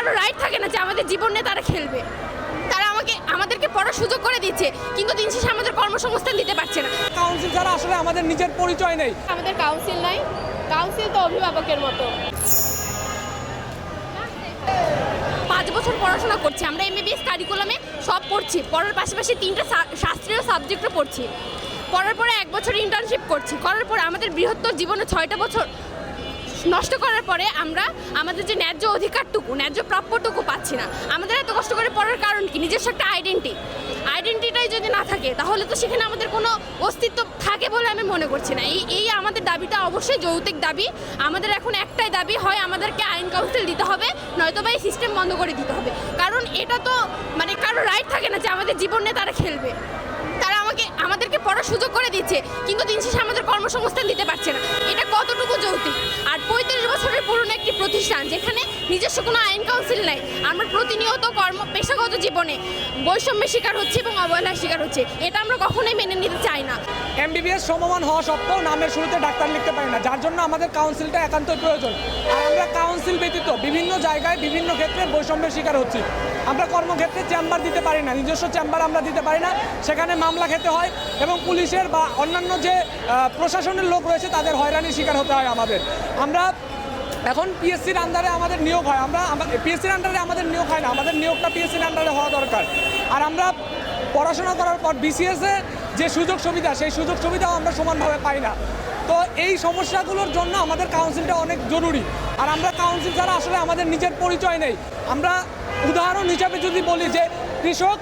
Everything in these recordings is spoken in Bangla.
কারো রাইট থাকে না যে আমাদের জীবন নিয়ে তারা খেলবে। তারা আমাদেরকে পড়ার সুযোগ করে দিচ্ছে, কিন্তু দিন শেষে আমাদের কর্মসংস্থান দিতে পারছে না। কাউন্সিল ছাড়া আসলে আমাদের নিজের পরিচয় নেই। আমাদের কাউন্সিল নাই, কাউন্সিল তো অভিভাবকের মতো। 5 বছর পড়াশোনা করছি আমরা, এমবিবিএস কারিকুলামে সব পড়ছি, পড়ার পাশাপাশি 3টা শাস্ত্রীয় সাবজেক্টও পড়ছি। পড়ার পরে 1 বছর ইন্টার্নশিপ করছি, করার পরে আমাদের বৃহত্তর জীবনে 6টা বছর নষ্ট করার পরে আমরা আমাদের যে ন্যায্য অধিকারটুকু, ন্যায্য প্রাপ্যটুকু পাচ্ছি না। আমাদের এত কষ্ট করে পড়ার কারণ কি? নিজস্ব একটা আইডেন্টিটাই যদি না থাকে তাহলে তো সেখানে আমাদের কোনো অস্তিত্ব থাকে বলে আমি মনে করছি না। এই আমাদের দাবিটা অবশ্যই যৌক্তিক দাবি। আমাদের এখন একটাই দাবি, হয় আমাদেরকে আইন কাউন্সিল দিতে হবে, নয়তো বা এই সিস্টেম বন্ধ করে দিতে হবে। কারণ এটা তো মানে কারো রাইট থাকে না যে আমাদের জীবন নিয়ে তারা খেলবে। তারা আমাদেরকে পড়ার সুযোগ করে দিচ্ছে, কিন্তু দিন শেষে আমাদের কর্মসংস্থান দিতে পারছে না। এটা কতটুকু যৌক্তিক? আর 35 বছরের পুরনো একটি প্রতিষ্ঠান যেখানে নিজস্ব কোনো আইন কাউন্সিল নেই, আমরা প্রতিনিয়ত পেশাগত জীবনে বৈষম্যের শিকার হচ্ছে এবং অবহেলার শিকার হচ্ছে। এটা আমরা কখনোই মেনে নিতে চাই না। এমবিবিএস সমমান হওয়া সত্ত্বেও নামের শুরুতে ডাক্তার লিখতে পারি না, যার জন্য আমাদের কাউন্সিলটা একান্তই প্রয়োজন। আর আমরা কাউন্সিল ব্যতীত বিভিন্ন জায়গায় বিভিন্ন ক্ষেত্রে বৈষম্যের শিকার হচ্ছি। আমরা কর্মক্ষেত্রে চেম্বার দিতে পারি না, নিজস্ব চেম্বার আমরা দিতে পারি না, সেখানে মামলা খেতে হয় এবং পুলিশের বা অন্যান্য যে প্রশাসনের লোক রয়েছে তাদের হয়রানির শিকার হতে হয় আমাদের। আমরা এখন পিএসসির আন্ডারে আমাদের নিয়োগ হয়, পিএসসির আন্ডারে আমাদের নিয়োগ হয় না, আমাদের নিয়োগটা পিএসসির আন্ডারে হওয়া দরকার। আর আমরা পড়াশোনা করার পর বিসিএসে যে সুযোগ সুবিধা, সেই সুযোগ সুবিধাও আমরা সমানভাবে পাই না। তো এই সমস্যাগুলোর জন্য আমাদের কাউন্সিলটা অনেক জরুরি। আর আমরা কাউন্সিল ছাড়া আসলে আমাদের নিজের পরিচয় নেই। আমরা উদাহরণ হিসাবে যদি বলি যে কৃষক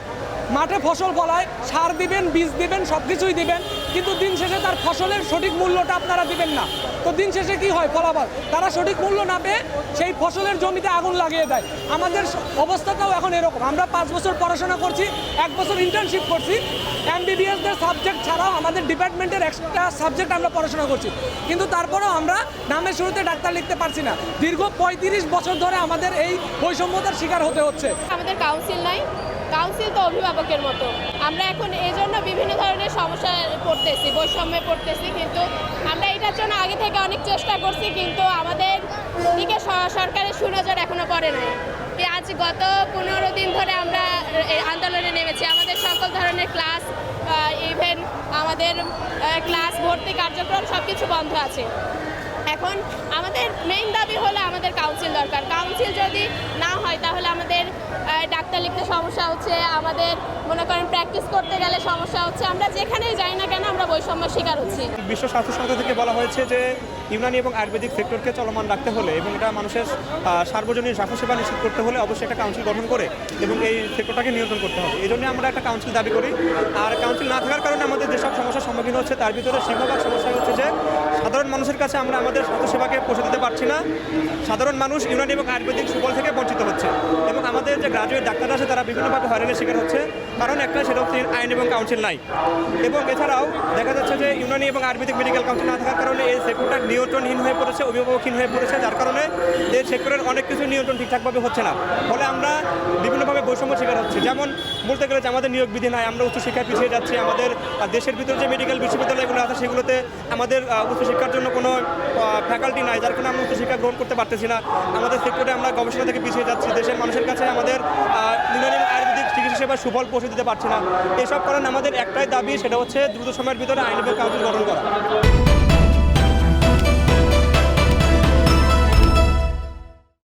মাঠে ফসল ফলায়, সার দিবেন, বীজ দিবেন, সব কিছুই দিবেন, কিন্তু দিন শেষে তার ফসলের সঠিক মূল্যটা আপনারা দিবেন না। তো দিন শেষে কি হয়? ফলাফল তারা সঠিক মূল্য না পেয়ে সেই ফসলের জমিতে আগুন লাগিয়ে দেয়। আমাদের অবস্থাটাও এখন এরকম। আমরা 5 বছর পড়াশোনা করছি, 1 বছর ইন্টার্নশিপ করছি, এমবিবিএসদের সাবজেক্ট ছাড়াও আমাদের ডিপার্টমেন্টের এক্সট্রা সাবজেক্ট আমরা পড়াশোনা করছি, কিন্তু তারপরেও আমরা নামের শুরুতে ডাক্তার লিখতে পারছি না। দীর্ঘ 35 বছর ধরে আমাদের এই বৈষম্যতার শিকার হতে হচ্ছে। আমাদের কাউন্সিল নাই, কাউন্সিল তো অভিভাবকের মতো। আমরা এখন এই জন্য বিভিন্ন ধরনের সমস্যায় পড়তেছি, বৈষম্যে পড়তেছি, কিন্তু আমরা এটার জন্য আগে থেকে অনেক চেষ্টা করছি, কিন্তু আমাদের দিকে সরকারের সুনজর এখনো পড়ে নাই। আজ গত 15 দিন ধরে আমরা আন্দোলনে নেমেছি। আমাদের সকল ধরনের ক্লাস, ইভেন আমাদের ক্লাস ভর্তি কার্যক্রম সব কিছু বন্ধ আছে। এখন আমাদের মেইন দাবি হলো আমাদের কাউন্সিল দরকার। কাউন্সিল যদি না হয় তাহলে আমাদের ডাক্তার লিখতে সমস্যা হচ্ছে, আমাদের মনে করেন প্র্যাকটিস করতে গেলে সমস্যা হচ্ছে। আমরা যেখানেই যাই না কেন আমরা বৈষম্যের শিকার হচ্ছি। বিশ্ব স্বাস্থ্য সংস্থা থেকে বলা হয়েছে যে ইউনানি এবং আয়ুর্বেদিক সেক্টরকে চলমান রাখতে হলে এবং এটা মানুষের সার্বজনীন স্বাস্থ্যসেবা নিশ্চিত করতে হলে অবশ্যই একটা কাউন্সিল গঠন করে এবং এই সেক্টরটাকে নিয়ন্ত্রণ করতে হবে। এই জন্য আমরা একটা কাউন্সিল দাবি করি। আর কাউন্সিল না থাকার কারণে আমাদের যেসব সমস্যার সম্মুখীন হচ্ছে তার ভিতরে সিংহভাগ সমস্যা হচ্ছে যে সাধারণ মানুষের কাছে আমরা আমাদের স্বাস্থ্যসেবাকে পৌঁছে দিতে পারছি না। সাধারণ মানুষ ইউনানি এবং আয়ুর্বেদিক সুফল থেকে বঞ্চিত হচ্ছে এবং আমাদের যে গ্রাজুয়েট ডাক্তাররা আছে তারা বিভিন্নভাবে হয়রানির শিকার হচ্ছে। কারণ একটা সেটা হচ্ছে আইন এবং কাউন্সিল নাই। এবং এছাড়াও দেখা যাচ্ছে যে ইউনানি এবং আয়ুর্বেদিক মেডিকেল কাউন্সিল না থাকার কারণে এই সেক্টরটা নিয়ন্ত্রণহীন হয়ে পড়েছে, অভিভাবকহীন হয়ে পড়েছে, যার কারণে এই সেক্টরের অনেক কিছু নিয়ন্ত্রণ ঠিকঠাকভাবে হচ্ছে না। ফলে আমরা বিভিন্নভাবে বৈষম্য শিকার হচ্ছে। যেমন বলতে গেলে যে আমাদের নিয়োগ বিধি নাই, আমরা উচ্চশিক্ষায় পিছিয়ে যাচ্ছি। আমাদের দেশের ভিতরে যে মেডিকেল বিশ্ববিদ্যালয়গুলো আছে সেগুলোতে আমাদের উচ্চশিক্ষার জন্য কোনো ফ্যাকাল্টি নাই, যার কারণে আমরা উচ্চশিক্ষা গ্রহণ করতে পারতেছি না। আমাদের সেক্টরে আমরা গবেষণা থেকে পিছিয়ে যাচ্ছি। দেশের মানুষের কাছে আমাদের ইউনানি এবং আয়ুর্বেদিক চিকিৎসা সেবার সুফল পৌঁছে দিতে পারছি না। এসব কারণে আমাদের একটাই দাবি, সেটা হচ্ছে দ্রুত সময়ের ভিতরে আইন এবং কাউন্সিল গঠন করা।